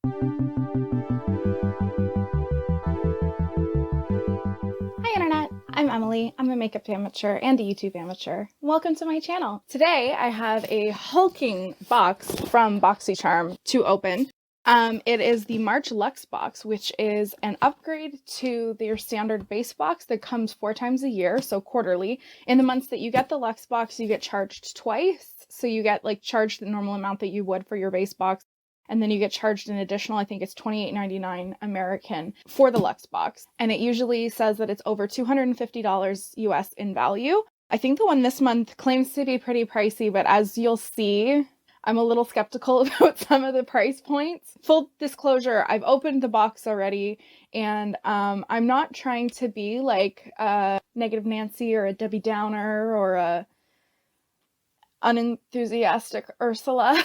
Hi Internet, I'm Emily. I'm a makeup amateur and a YouTube amateur. Welcome to my channel. Today I have a hulking box from Boxycharm to open. It is the March Luxe box, which is an upgrade to your standard base box that comes 4 times a year, so quarterly. In the months that you get the Luxe box, you get charged twice. So you get charged the normal amount that you would for your base box, and then you get charged an additional, I think it's $28.99 American for the Luxe box. And it usually says that it's over $250 US in value. I think the one this month claims to be pretty pricey, but as you'll see, I'm a little skeptical about some of the price points. Full disclosure, I've opened the box already, and I'm not trying to be like a Negative Nancy or a Debbie Downer or a unenthusiastic Ursula.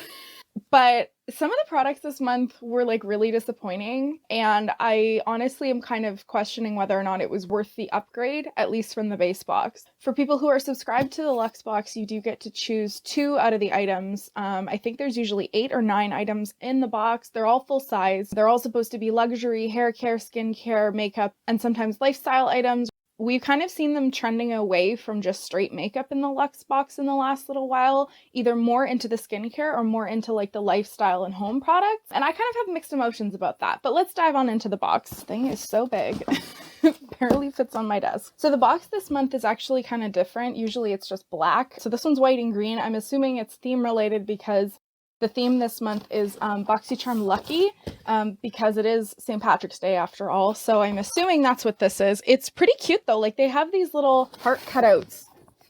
But some of the products this month were really disappointing, and I honestly am kind of questioning whether or not it was worth the upgrade, at least from the base box. For people who are subscribed to the Luxe box, you do get to choose 2 out of the items. I think there's usually 8 or 9 items in the box. They're all full size. They're all supposed to be luxury, hair care, skincare, makeup, and sometimes lifestyle items. We've kind of seen them trending away from just straight makeup in the Luxe box in the last little while, either more into the skincare or more into the lifestyle and home products. And I kind of have mixed emotions about that, but let's dive on into the box. This thing is so big. It barely fits on my desk. So the box this month is actually kind of different. Usually it's just black. So this one's white and green. I'm assuming it's theme related because the theme this month is Boxycharm Lucky, because it is St. Patrick's Day after all, so I'm assuming that's what this is. It's pretty cute though, they have these little heart cutouts.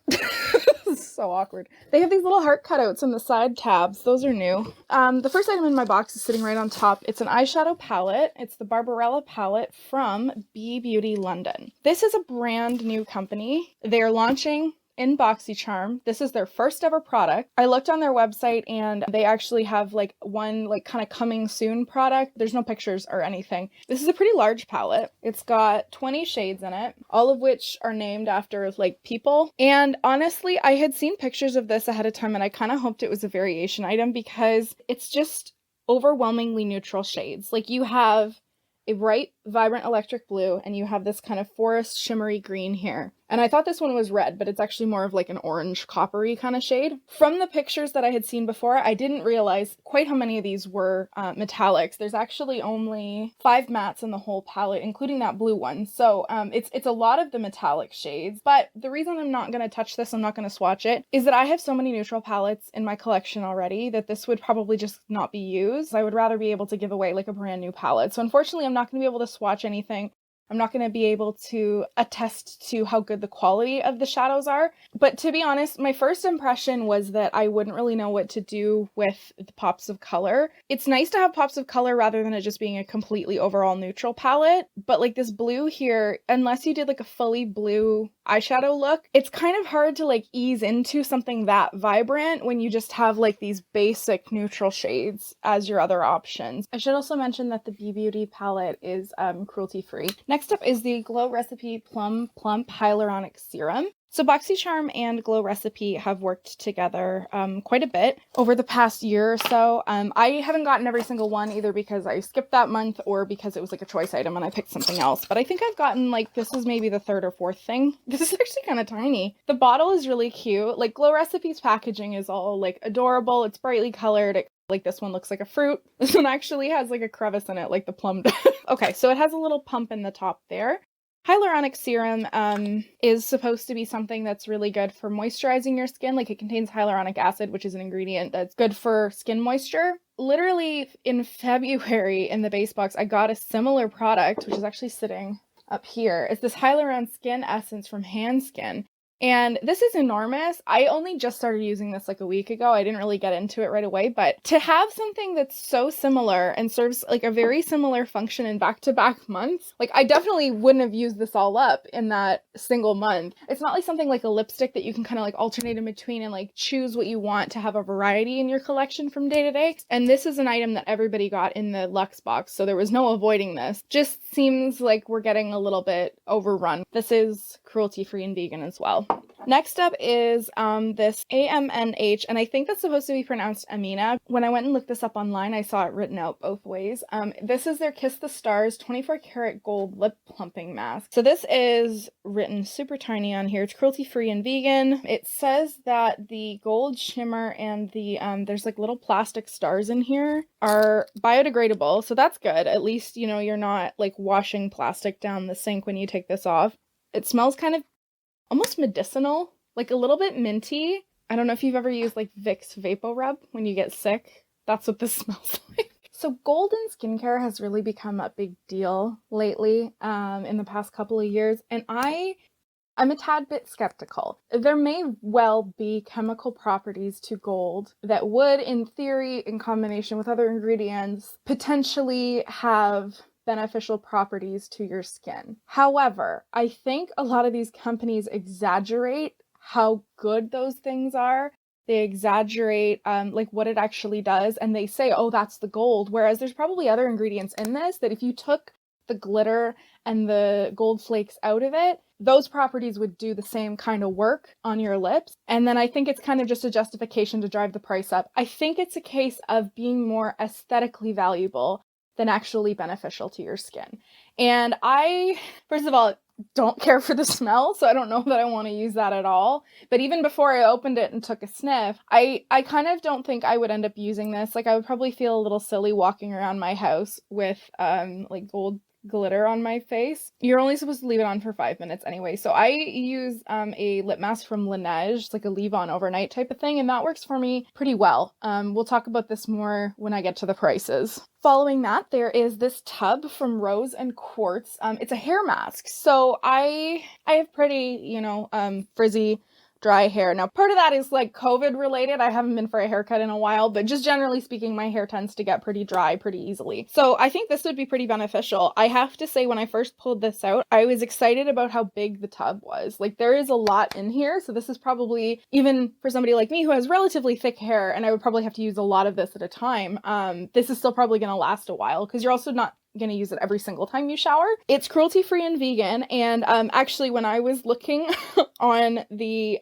This is so awkward. They have these little heart cutouts in the side tabs. Those are new. The first item in my box is sitting right on top. It's an eyeshadow palette. It's the Barbarella palette from BeeBeauty London. This is a brand new company. They are launching in Boxycharm. This is their first ever product. I looked on their website and they actually have one kind of coming soon product. There's no pictures or anything. This is a pretty large palette. It's got 20 shades in it, all of which are named after people. And honestly, I had seen pictures of this ahead of time and I kind of hoped it was a variation item because it's just overwhelmingly neutral shades. You have a bright, vibrant electric blue, and you have this kind of forest shimmery green here. And I thought this one was red, but it's actually more of an orange coppery kind of shade. From the pictures that I had seen before, I didn't realize quite how many of these were metallics. There's actually only 5 mattes in the whole palette, including that blue one. So it's a lot of the metallic shades. But the reason I'm not going to touch this, I'm not going to swatch it, is that I have so many neutral palettes in my collection already that this would probably just not be used. I would rather be able to give away a brand new palette. So unfortunately, I'm not going to be able to swatch anything. I'm not going to be able to attest to how good the quality of the shadows are. But to be honest, my first impression was that I wouldn't really know what to do with the pops of color. It's nice to have pops of color rather than it just being a completely overall neutral palette. But this blue here, unless you did a fully blue eyeshadow look, it's kind of hard to ease into something that vibrant when you just have these basic neutral shades as your other options. I should also mention that the BeeBeauty palette is cruelty free. Next up is the Glow Recipe Plum Plump Hyaluronic Serum. So Boxycharm and Glow Recipe have worked together quite a bit over the past year or so. I haven't gotten every single one either because I skipped that month or because it was a choice item and I picked something else. But I think I've gotten this is maybe the 3rd or 4th thing. This is actually kind of tiny. The bottle is really cute. Glow Recipe's packaging is all adorable. It's brightly colored. This one looks like a fruit. This one actually has a crevice in it like the plum does. Okay, so it has a little pump in the top there. Hyaluronic serum is supposed to be something that's really good for moisturizing your skin. It contains hyaluronic acid, which is an ingredient that's good for skin moisture. Literally in February in the base box, I got a similar product, which is actually sitting up here. It's this Hyaluron Skin Essence from Handskin. And this is enormous. I only just started using this a week ago. I didn't really get into it right away, but to have something that's so similar and serves a very similar function in back-to-back months, I definitely wouldn't have used this all up in that single month. It's not something like a lipstick that you can kind of alternate in between and choose what you want to have a variety in your collection from day to day. And this is an item that everybody got in the Luxe box, so there was no avoiding this. Just seems like we're getting a little bit overrun. This is cruelty-free and vegan as well. go. Next up is this AMNH, and I think that's supposed to be pronounced Amina. When I went and looked this up online, I saw it written out both ways. This is their Kiss the Stars 24 karat gold lip plumping mask. So this is written super tiny on here. It's cruelty-free and vegan. It says that the gold shimmer and the, there's like little plastic stars in here, are biodegradable. So that's good. At least, you know, you're not like washing plastic down the sink when you take this off. It smells kind of almost medicinal, like a little bit minty. I don't know if you've ever used like Vicks VapoRub when you get sick. That's what this smells like. So golden skincare has really become a big deal lately in the past couple of years. And I'm a tad bit skeptical. There may well be chemical properties to gold that would, in theory, in combination with other ingredients, potentially have beneficial properties to your skin. However, I think a lot of these companies exaggerate how good those things are. They exaggerate like what it actually does, and they say, oh, that's the gold. Whereas there's probably other ingredients in this that if you took the glitter and the gold flakes out of it, those properties would do the same kind of work on your lips. And then I think it's kind of just a justification to drive the price up. I think it's a case of being more aesthetically valuable than actually beneficial to your skin. And I, first of all, don't care for the smell, so I don't know that I want to use that at all. But even before I opened it and took a sniff, I kind of don't think I would end up using this. Like, I would probably feel a little silly walking around my house with like gold glitter on my face. You're only supposed to leave it on for 5 minutes anyway. So I use a lip mask from Laneige. It's like a leave on overnight type of thing, and that works for me pretty well. We'll talk about this more when I get to the prices. Following that, there is this tub from Rose and Quartz. It's a hair mask. So I have pretty, you know, frizzy, dry hair. Now, part of that is like COVID related. I haven't been for a haircut in a while, but just generally speaking, my hair tends to get pretty dry pretty easily. So I think this would be pretty beneficial. I have to say, when I first pulled this out, I was excited about how big the tub was. Like, there is a lot in here. So this is probably, even for somebody like me who has relatively thick hair, and I would probably have to use a lot of this at a time, this is still probably going to last a while, because you're also not going to use it every single time you shower. It's cruelty-free and vegan, and actually when I was looking on the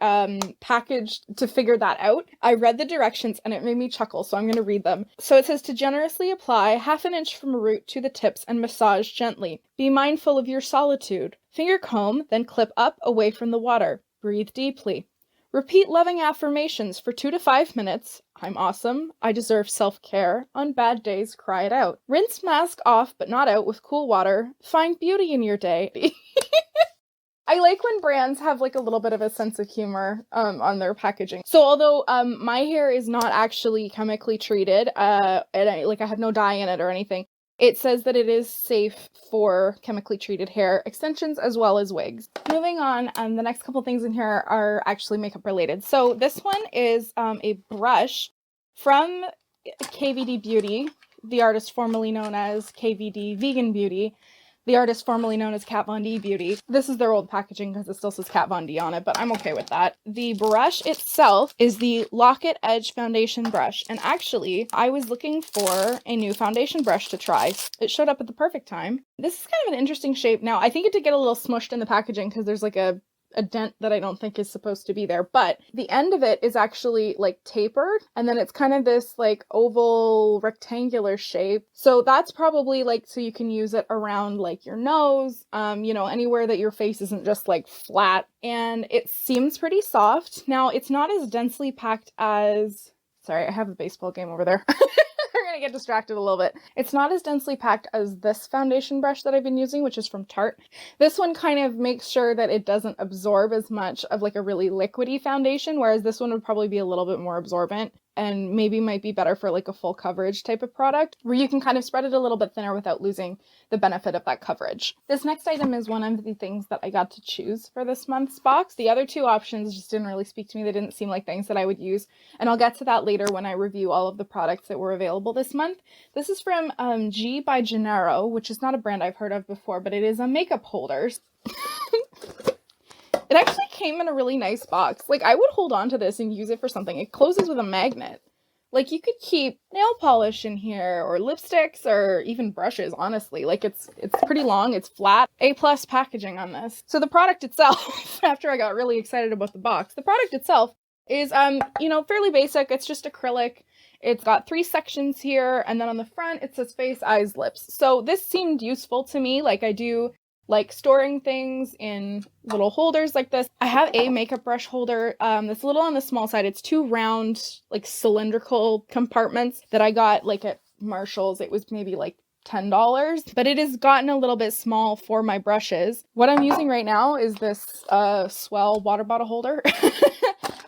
package to figure that out, I read the directions and it made me chuckle, so I'm going to read them. So it says to generously apply 1/2 inch from root to the tips and massage gently. Be mindful of your solitude. Finger comb, then clip up away from the water. Breathe deeply. Repeat loving affirmations for 2 to 5 minutes. I'm awesome. I deserve self-care. On bad days, cry it out. Rinse mask off but not out with cool water. Find beauty in your day. I like when brands have like a little bit of a sense of humor on their packaging. So although my hair is not actually chemically treated, and I have no dye in it or anything, it says that it is safe for chemically treated hair extensions as well as wigs. Moving on, the next couple things in here are actually makeup related. So this one is a brush from KVD Beauty, the artist formerly known as KVD Vegan Beauty, the artist formerly known as Kat Von D Beauty. This is their old packaging because it still says Kat Von D on it, but I'm okay with that. The brush itself is the Locket Edge Foundation Brush. And actually, I was looking for a new foundation brush to try. It showed up at the perfect time. This is kind of an interesting shape. Now, I think it did get a little smushed in the packaging because there's like a dent that I don't think is supposed to be there, but the end of it is actually like tapered, and then it's kind of this like oval rectangular shape. So that's probably like, so you can use it around like your nose, you know, anywhere that your face isn't just like flat, and it seems pretty soft. Now, it's not as densely packed as, sorry, I have a baseball game over there. I'm gonna get distracted a little bit. It's not as densely packed as this foundation brush that I've been using, which is from Tarte. This one kind of makes sure that it doesn't absorb as much of like a really liquidy foundation, whereas this one would probably be a little bit more absorbent and maybe might be better for like a full coverage type of product where you can kind of spread it a little bit thinner without losing the benefit of that coverage. This next item is one of the things that I got to choose for this month's box. The other two options just didn't really speak to me. They didn't seem like things that I would use, and I'll get to that later when I review all of the products that were available this month. This is from G by Gennaro, which is not a brand I've heard of before, but it is a makeup holder. It actually came in a really nice box. Like, I would hold on to this and use it for something. It closes with a magnet, Like, you could keep nail polish in here, or lipsticks, or even brushes, honestly. Like, it's pretty long, it's flat. A+ packaging on this. So the product itself, after I got really excited about the box, the product itself is, you know, fairly basic. It's just acrylic. It's got 3 sections here, and then on the front, it says face, eyes, lips. So this seemed useful to me. Like, I do like storing things in little holders like this. I have a makeup brush holder that's a little on the small side. It's 2 round, like, cylindrical compartments that I got like at Marshall's. It was maybe like $10, but it has gotten a little bit small for my brushes. What I'm using right now is this Swell water bottle holder.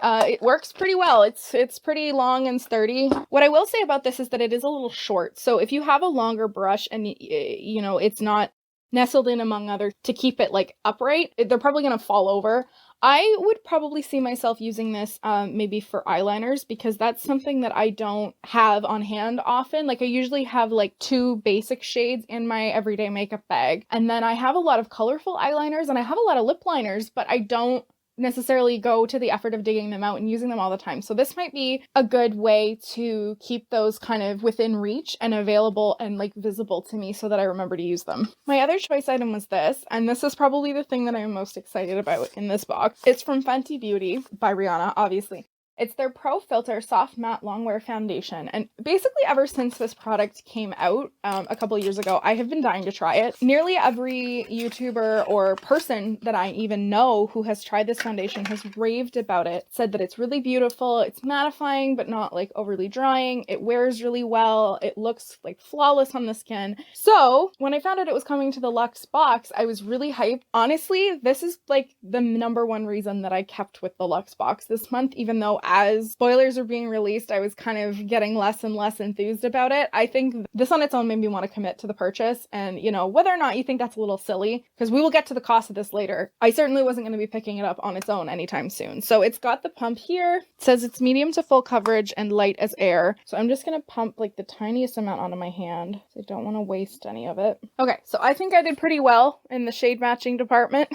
It works pretty well. It's pretty long and sturdy. What I will say about this is that it is a little short. So if you have a longer brush and, you know, it's not nestled in among others to keep it like upright, they're probably going to fall over. I would probably see myself using this maybe for eyeliners, because that's something that I don't have on hand often. Like, I usually have like 2 basic shades in my everyday makeup bag. And then I have a lot of colorful eyeliners and I have a lot of lip liners, but I don't necessarily go to the effort of digging them out and using them all the time. So this might be a good way to keep those kind of within reach and available and like visible to me so that I remember to use them. My other choice item was this, and this is probably the thing that I'm most excited about in this box. It's from Fenty Beauty by Rihanna, obviously. It's their Pro Filter Soft Matte Longwear Foundation. And basically ever since this product came out a couple years ago, I have been dying to try it. Nearly every YouTuber or person that I even know who has tried this foundation has raved about it, said that it's really beautiful, it's mattifying but not like overly drying, it wears really well, it looks like flawless on the skin. So when I found out it was coming to the Luxe box, I was really hyped. Honestly, this is like the #1 reason that I kept with the Luxe box this month, even though as spoilers are being released, I was kind of getting less and less enthused about it. I think this on its own made me want to commit to the purchase. And, you know, whether or not you think that's a little silly, because we will get to the cost of this later, I certainly wasn't going to be picking it up on its own anytime soon. So it's got the pump here. It says it's medium to full coverage and light as air. So I'm just going to pump like the tiniest amount onto my hand. So I don't want to waste any of it. Okay, so I think I did pretty well in the shade matching department.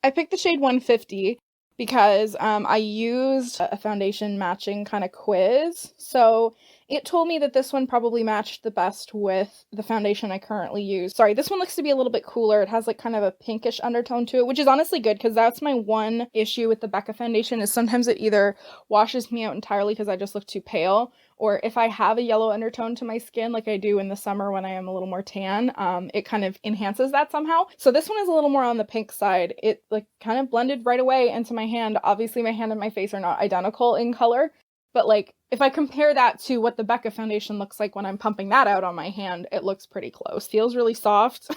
I picked the shade 150. Because I used a foundation matching kind of quiz. So it told me that this one probably matched the best with the foundation I currently use. Sorry, this one looks to be a little bit cooler. It has like kind of a pinkish undertone to it, which is honestly good, because that's my one issue with the Becca foundation, is sometimes it either washes me out entirely because I just look too pale, or if I have a yellow undertone to my skin like I do in the summer when I am a little more tan, it kind of enhances that somehow. So this one is a little more on the pink side. It like kind of blended right away into my hand. Obviously my hand and my face are not identical in color, but like if I compare that to what the Becca foundation looks like when I'm pumping that out on my hand, it looks pretty close. Feels really soft.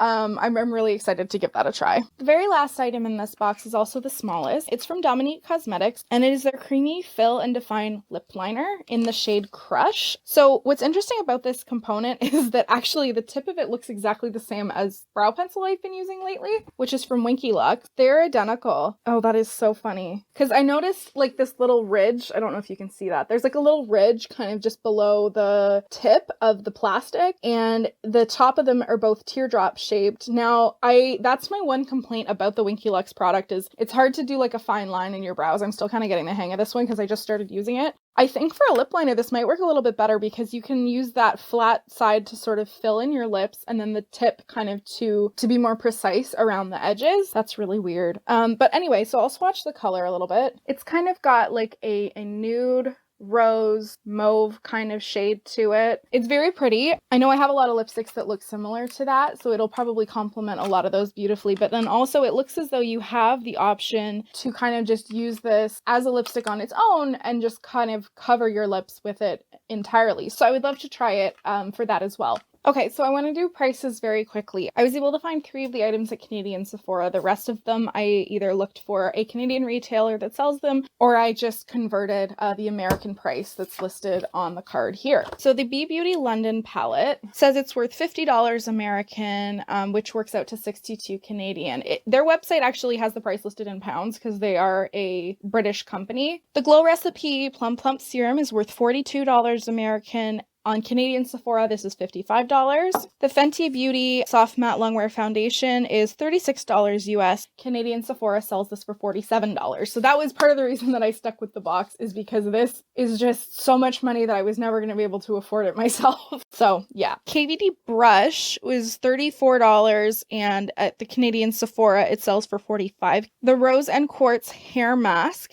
I'm really excited to give that a try. The very last item in this box is also the smallest. It's from Dominique Cosmetics, and it is their Creamy Fill and Define Lip Liner in the shade Crush. So what's interesting about this component is that actually the tip of it looks exactly the same as brow pencil I've been using lately, which is from WinkyLux. They're identical. Oh, that is so funny. Because I noticed like this little ridge. I don't know if you can see that. There's like a little ridge kind of just below the tip of the plastic, and the top of them are both teardrop shaped. Now, that's my one complaint about the WinkyLux product, is it's hard to do like a fine line in your brows. I'm still kind of getting the hang of this one because I just started using it. I think for a lip liner, this might work a little bit better because you can use that flat side to sort of fill in your lips, and then the tip kind of to be more precise around the edges. That's really weird. But anyway, so I'll swatch the color a little bit. It's kind of got like a nude rose mauve kind of shade to it. It's very pretty. I know I have a lot of lipsticks that look similar to that, so it'll probably complement a lot of those beautifully, but then also it looks as though you have the option to kind of just use this as a lipstick on its own and just kind of cover your lips with it entirely. So I would love to try it for that as well. Okay, so I want to do prices very quickly. I was able to find 3 of the items at Canadian Sephora. The rest of them, I either looked for a Canadian retailer that sells them, or I just converted the American price that's listed on the card here. So the BeeBeauty London palette says it's worth $50 American, which works out to 62 Canadian. Their website actually has the price listed in pounds because they are a British company. The Glow Recipe Plum Plump Serum is worth $42 American, On Canadian Sephora, this is $55. The Fenty Beauty Soft Matte Longwear Foundation is $36 US. Canadian Sephora sells this for $47. So that was part of the reason that I stuck with the box, is because this is just so much money that I was never going to be able to afford it myself. So yeah. KVD brush was $34, and at the Canadian Sephora, it sells for $45. The Rose and Quartz hair mask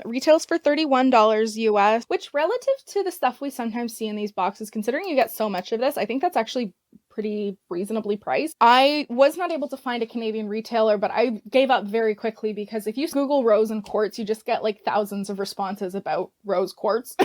retails for $31 US, which relative to the stuff we sometimes see in these boxes, considering you get so much of this, I think that's actually pretty reasonably priced. I was not able to find a Canadian retailer, but I gave up very quickly, because if you Google Rose and Quartz, you just get like thousands of responses about Rose Quartz.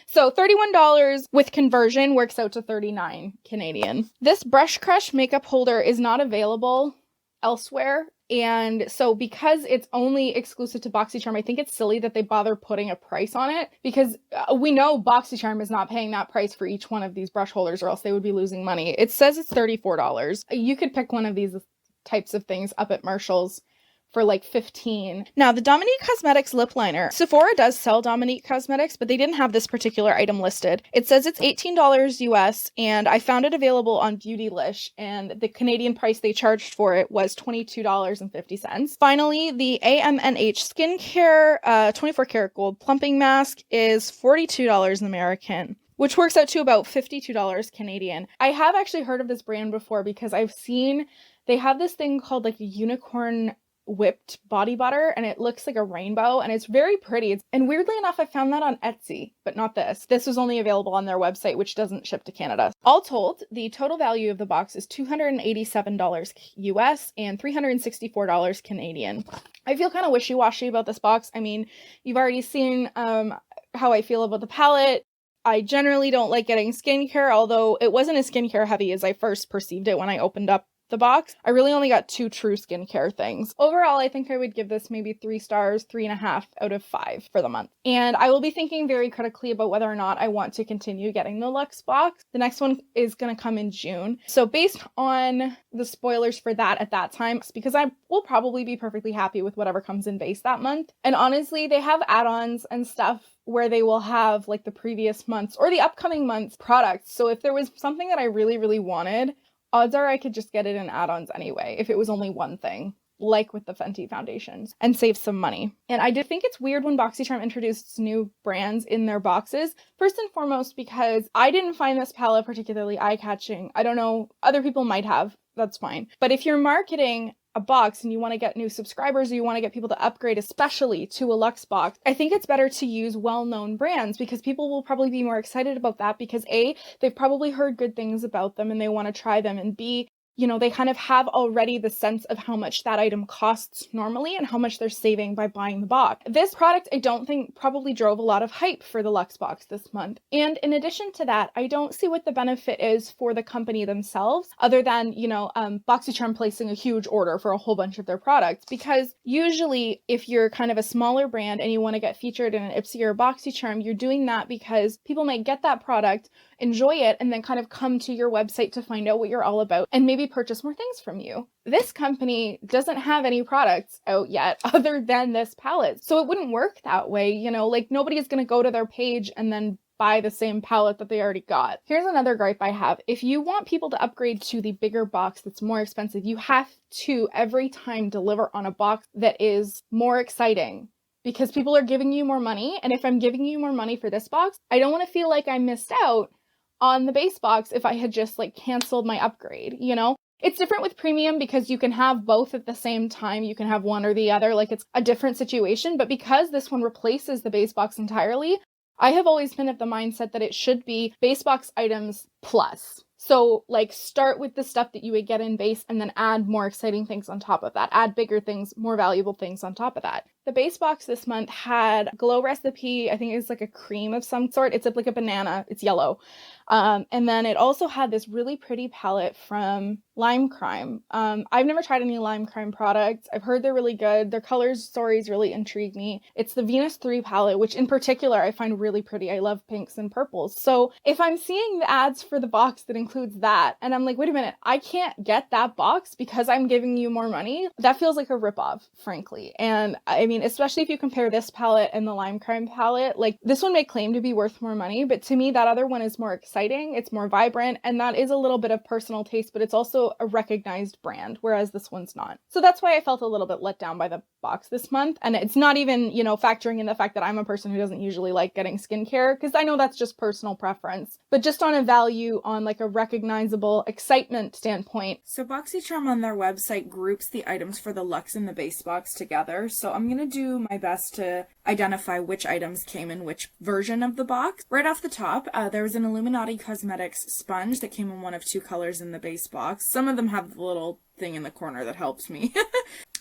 So $31 with conversion works out to $39 Canadian. This Brush Crush makeup holder is not available elsewhere. And so because it's only exclusive to Boxycharm, I think it's silly that they bother putting a price on it, because we know Boxycharm is not paying that price for each one of these brush holders, or else they would be losing money. It says it's $34. You could pick one of these types of things up at Marshall's for like $15. Now, the Dominique Cosmetics lip liner. Sephora does sell Dominique Cosmetics, but they didn't have this particular item listed. It says it's $18 US, and I found it available on Beautylish, and the Canadian price they charged for it was $22.50. Finally, the AMNH skincare 24 karat gold plumping mask is $42 American, which works out to about $52 Canadian. I have actually heard of this brand before, because I've seen they have this thing called like a unicorn whipped body butter, and it looks like a rainbow, and it's very pretty. And weirdly enough, I found that on Etsy, but not this. This was only available on their website, which doesn't ship to Canada. All told, the total value of the box is $287 US and $364 Canadian. I feel kind of wishy-washy about this box. I mean, you've already seen how I feel about the palette. I generally don't like getting skincare, although it wasn't as skincare heavy as I first perceived it when I opened up the box. I really only got 2 true skincare things. Overall, I think I would give this maybe 3 stars, 3.5 out of 5 for the month. And I will be thinking very critically about whether or not I want to continue getting the Luxe box. The next one is going to come in June. So based on the spoilers for that at that time, because I will probably be perfectly happy with whatever comes in base that month. And honestly, they have add-ons and stuff where they will have like the previous months or the upcoming months products. So if there was something that I really, really wanted, odds are I could just get it in add-ons anyway, if it was only one thing, like with the Fenty foundations, and save some money. And I did think it's weird when Boxycharm introduced new brands in their boxes, first and foremost because I didn't find this palette particularly eye-catching. I don't know, other people might have, that's fine. But if you're marketing a box and you want to get new subscribers, or you want to get people to upgrade especially to a Luxe box, I think it's better to use well-known brands, because people will probably be more excited about that, because A, they've probably heard good things about them and they want to try them, and B, you know, they kind of have already the sense of how much that item costs normally and how much they're saving by buying the box. This product, I don't think probably drove a lot of hype for the Luxe box this month. And in addition to that, I don't see what the benefit is for the company themselves, other than, you know, Boxycharm placing a huge order for a whole bunch of their products. Because usually if you're kind of a smaller brand and you want to get featured in an Ipsy or Boxycharm, you're doing that because people might get that product, enjoy it, and then kind of come to your website to find out what you're all about and maybe purchase more things from you. This company doesn't have any products out yet other than this palette, so it wouldn't work that way. You know, like nobody is going to go to their page and then buy the same palette that they already got. Here's another gripe I have. If you want people to upgrade to the bigger box that's more expensive, you have to every time deliver on a box that is more exciting, because people are giving you more money. And if I'm giving you more money for this box, I don't want to feel like I missed out on the base box if I had just like canceled my upgrade, you know? It's different with premium because you can have both at the same time. You can have one or the other, like it's a different situation. But because this one replaces the base box entirely, I have always been of the mindset that it should be base box items plus. So like start with the stuff that you would get in base and then add more exciting things on top of that. Add bigger things, more valuable things on top of that. The base box this month had Glow Recipe. I think it's like a cream of some sort. It's like a banana. It's yellow. And then it also had this really pretty palette from Lime Crime. I've never tried any Lime Crime products. I've heard they're really good. Their colors stories really intrigue me. It's the Venus 3 palette, which in particular I find really pretty. I love pinks and purples. So if I'm seeing the ads for the box that includes that, and I'm like, wait a minute, I can't get that box because I'm giving you more money, that feels like a ripoff, frankly. And I mean, mean, especially if you compare this palette and the Lime Crime palette, like this one may claim to be worth more money, but to me that other one is more exciting, it's more vibrant, and that is a little bit of personal taste, but it's also a recognized brand, whereas this one's not. So that's why I felt a little bit let down by the box this month. And it's not even, you know, factoring in the fact that I'm a person who doesn't usually like getting skincare, because I know that's just personal preference, but just on a value, on like a recognizable excitement standpoint. So Boxycharm on their website groups the items for the Luxe and the base box together. So I'm going to do my best to identify which items came in which version of the box. Right off the top, there was an Illuminati Cosmetics sponge that came in one of two colors in the base box. Some of them have the little thing in the corner that helps me.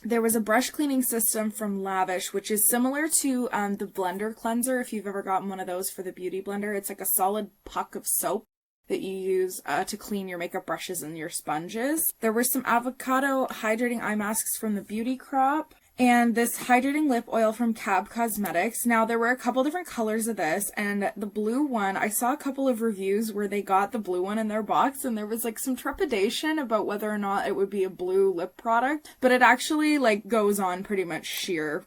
There was a brush cleaning system from Lavish, which is similar to the blender cleanser, if you've ever gotten one of those for the beauty blender. It's like a solid puck of soap that you use to clean your makeup brushes and your sponges. There were some avocado hydrating eye masks from the Beauty Crop, and this hydrating lip oil from Cab Cosmetics. Now, there were a couple different colors of this, and the blue one, I saw a couple of reviews where they got the blue one in their box, and there was like some trepidation about whether or not it would be a blue lip product, but it actually like goes on pretty much sheer.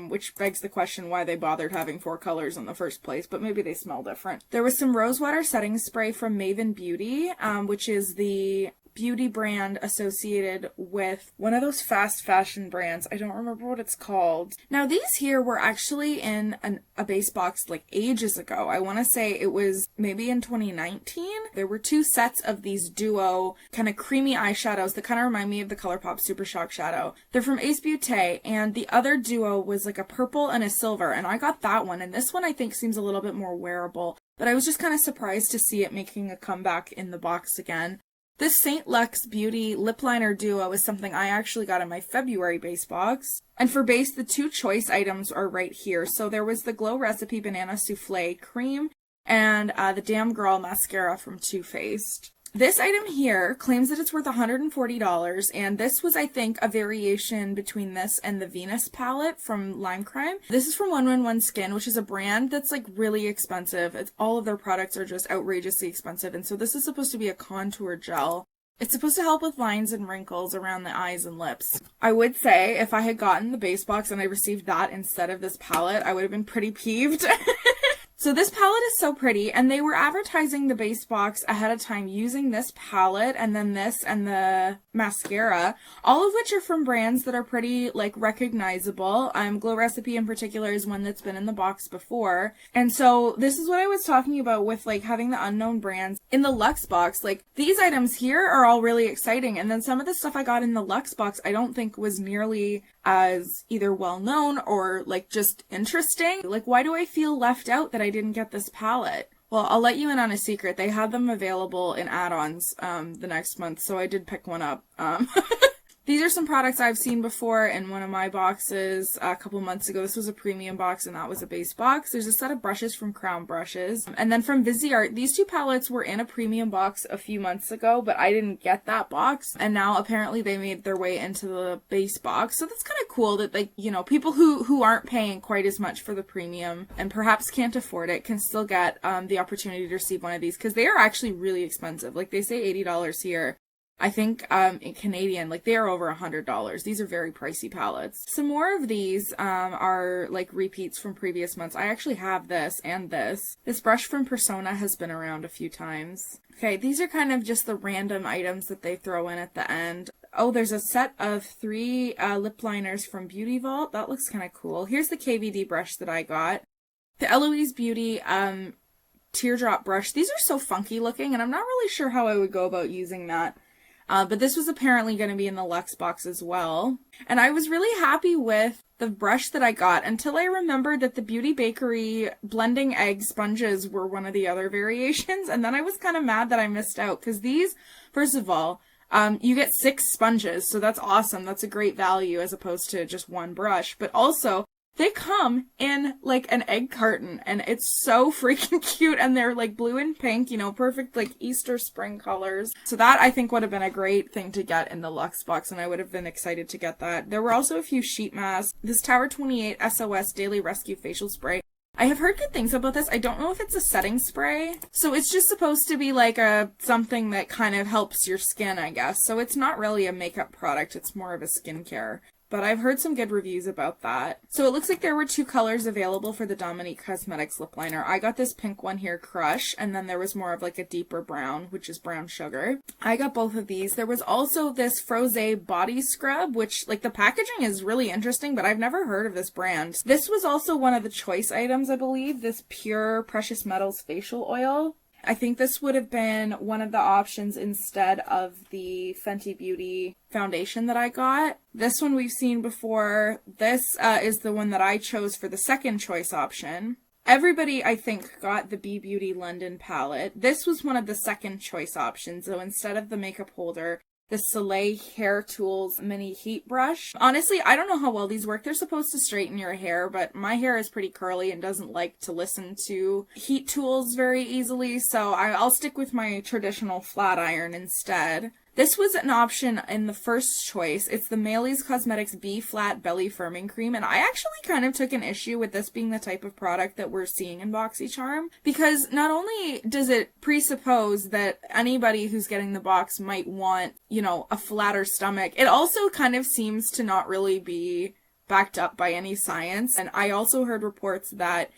Which begs the question why they bothered having 4 colors in the first place, but maybe they smell different. There was some rosewater setting spray from Maven Beauty, which is the beauty brand associated with one of those fast fashion brands. I don't remember what it's called. Now, these here were actually in a base box like ages ago. I want to say it was maybe in 2019. There were 2 sets of these duo kind of creamy eyeshadows that kind of remind me of the ColourPop Super Shock Shadow. They're from Ace Beauty, and the other duo was like a purple and a silver, and I got that one, and this one I think seems a little bit more wearable, but I was just kind of surprised to see it making a comeback in the box again. This St. Luxe Beauty lip liner duo is something I actually got in my February base box. And for base, the 2 choice items are right here. So there was the Glow Recipe Banana Souffle Cream and the Damn Girl Mascara from Too Faced. This item here claims that it's worth $140, and this was, I think, a variation between this and the Venus palette from Lime Crime. This is from 111 Skin, which is a brand that's like really expensive. All of their products are just outrageously expensive, and so this is supposed to be a contour gel. It's supposed to help with lines and wrinkles around the eyes and lips. I would say if I had gotten the base box and I received that instead of this palette, I would have been pretty peeved. So this palette is so pretty, and they were advertising the base box ahead of time using this palette and then this and the mascara, all of which are from brands that are pretty like recognizable. Glow Recipe in particular is one that's been in the box before. And so this is what I was talking about with like having the unknown brands in the Luxe box. Like these items here are all really exciting, and then some of the stuff I got in the Luxe box I don't think was nearly as either well known or like just interesting. Like, why do I feel left out that I didn't get this palette? Well, I'll let you in on a secret. They had them available in add-ons the next month, so I did pick one up. These are some products I've seen before in one of my boxes a couple months ago. This was a premium box and that was a base box. There's a set of brushes from Crown Brushes. And then from Viseart, these 2 palettes were in a premium box a few months ago, but I didn't get that box. And now apparently they made their way into the base box. So that's kind of cool that, like, you know, people who aren't paying quite as much for the premium and perhaps can't afford it can still get the opportunity to receive one of these, because they are actually really expensive. Like they say $80 here. I think in Canadian, like they are over $100. These are very pricey palettes. Some more of these are like repeats from previous months. I actually have this and this. This brush from Persona has been around a few times. Okay, these are kind of just the random items that they throw in at the end. Oh, there's a set of 3 lip liners from Beauty Vault. That looks kind of cool. Here's the KVD brush that I got. The Eloise Beauty teardrop brush. These are so funky looking, and I'm not really sure how I would go about using that. But this was apparently going to be in the Luxe box as well. And I was really happy with the brush that I got until I remembered that the Beauty Bakery blending egg sponges were one of the other variations. And then I was kind of mad that I missed out, because these, first of all, you get 6 sponges. So that's awesome. That's a great value as opposed to just 1 brush. But also, they come in like an egg carton, and it's so freaking cute, and they're like blue and pink, you know, perfect like Easter spring colors. So that I think would have been a great thing to get in the Luxe box, and I would have been excited to get that. There were also a few sheet masks. This Tower 28 SOS Daily Rescue Facial Spray. I have heard good things about this. I don't know if it's a setting spray. So it's just supposed to be like something that kind of helps your skin, I guess. So it's not really a makeup product. It's more of a skincare. but I've heard some good reviews about that. So it looks like there were 2 colors available for the Dominique Cosmetics lip liner. I got this pink one here, Crush, and then there was more of like a deeper brown, which is brown sugar. I got both of these. There was also this Frosé body scrub, which like the packaging is really interesting, but I've never heard of this brand. This was also one of the choice items, I believe, this Pure Precious Metals facial oil. I think this would have been one of the options instead of the Fenty Beauty foundation that I got. This one we've seen before. This is the one that I chose for the second choice option. Everybody, I think, got the BeeBeauty London palette. This was one of the second choice options, so instead of the makeup holder, the Soleil Hair Tools mini heat brush. Honestly, I don't know how well these work. They're supposed to straighten your hair, but my hair is pretty curly and doesn't like to listen to heat tools very easily, so I'll stick with my traditional flat iron instead. This was an option in the first choice. It's the Marley's Cosmetics B-Flat Belly Firming Cream, and I actually kind of took an issue with this being the type of product that we're seeing in Boxycharm, because not only does it presuppose that anybody who's getting the box might want, you know, a flatter stomach, it also kind of seems to not really be backed up by any science, and I also heard reports that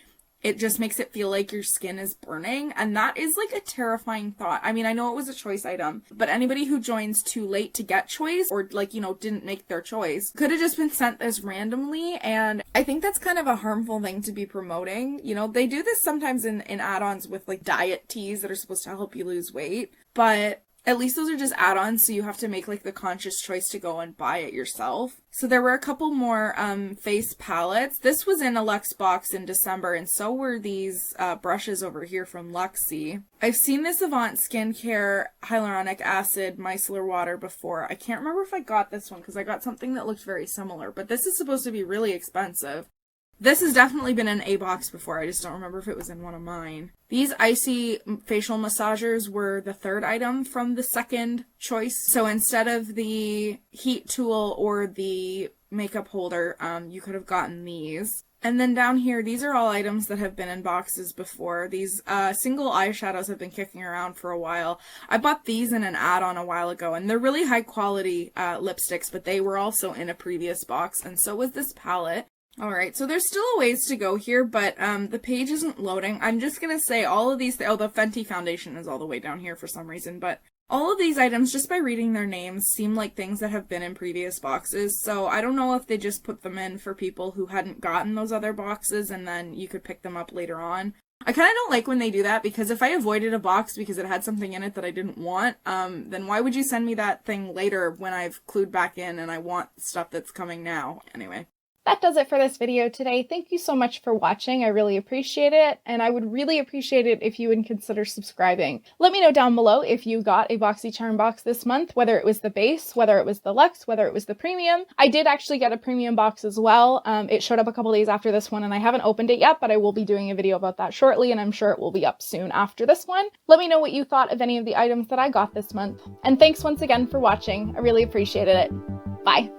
it just makes it feel like your skin is burning, and that is like a terrifying thought. I mean, I know it was a choice item, but anybody who joins too late to get choice, or like, you know, didn't make their choice, could have just been sent this randomly, and I think that's kind of a harmful thing to be promoting. You know, they do this sometimes in add-ons with like diet teas that are supposed to help you lose weight, but at least those are just add-ons, so you have to make like the conscious choice to go and buy it yourself. So there were a couple more face palettes. This was in a Luxe box in December, and so were these brushes over here from Luxie. I've seen this Avant Skincare Hyaluronic Acid Micellar Water before. I can't remember if I got this one because I got something that looked very similar, but this is supposed to be really expensive. This has definitely been in a box before, I just don't remember if it was in one of mine. These icy facial massagers were the third item from the second choice. So instead of the heat tool or the makeup holder, you could have gotten these. And then down here, these are all items that have been in boxes before. These single eyeshadows have been kicking around for a while. I bought these in an add-on a while ago, and they're really high quality lipsticks, but they were also in a previous box, and so was this palette. Alright, so there's still a ways to go here, but the page isn't loading. I'm just gonna say all of these, the Fenty foundation is all the way down here for some reason, but all of these items, just by reading their names, seem like things that have been in previous boxes, so I don't know if they just put them in for people who hadn't gotten those other boxes and then you could pick them up later on. I kind of don't like when they do that, because if I avoided a box because it had something in it that I didn't want, then why would you send me that thing later when I've clued back in and I want stuff that's coming now? Anyway. That does it for this video today. Thank you so much for watching. I really appreciate it, and I would really appreciate it if you would consider subscribing. Let me know down below if you got a Boxycharm box this month, whether it was the base, whether it was the Luxe, whether it was the premium. I did actually get a premium box as well. It showed up a couple days after this one, and I haven't opened it yet, but I will be doing a video about that shortly, and I'm sure it will be up soon after this one. Let me know what you thought of any of the items that I got this month. And thanks once again for watching. I really appreciated it. Bye.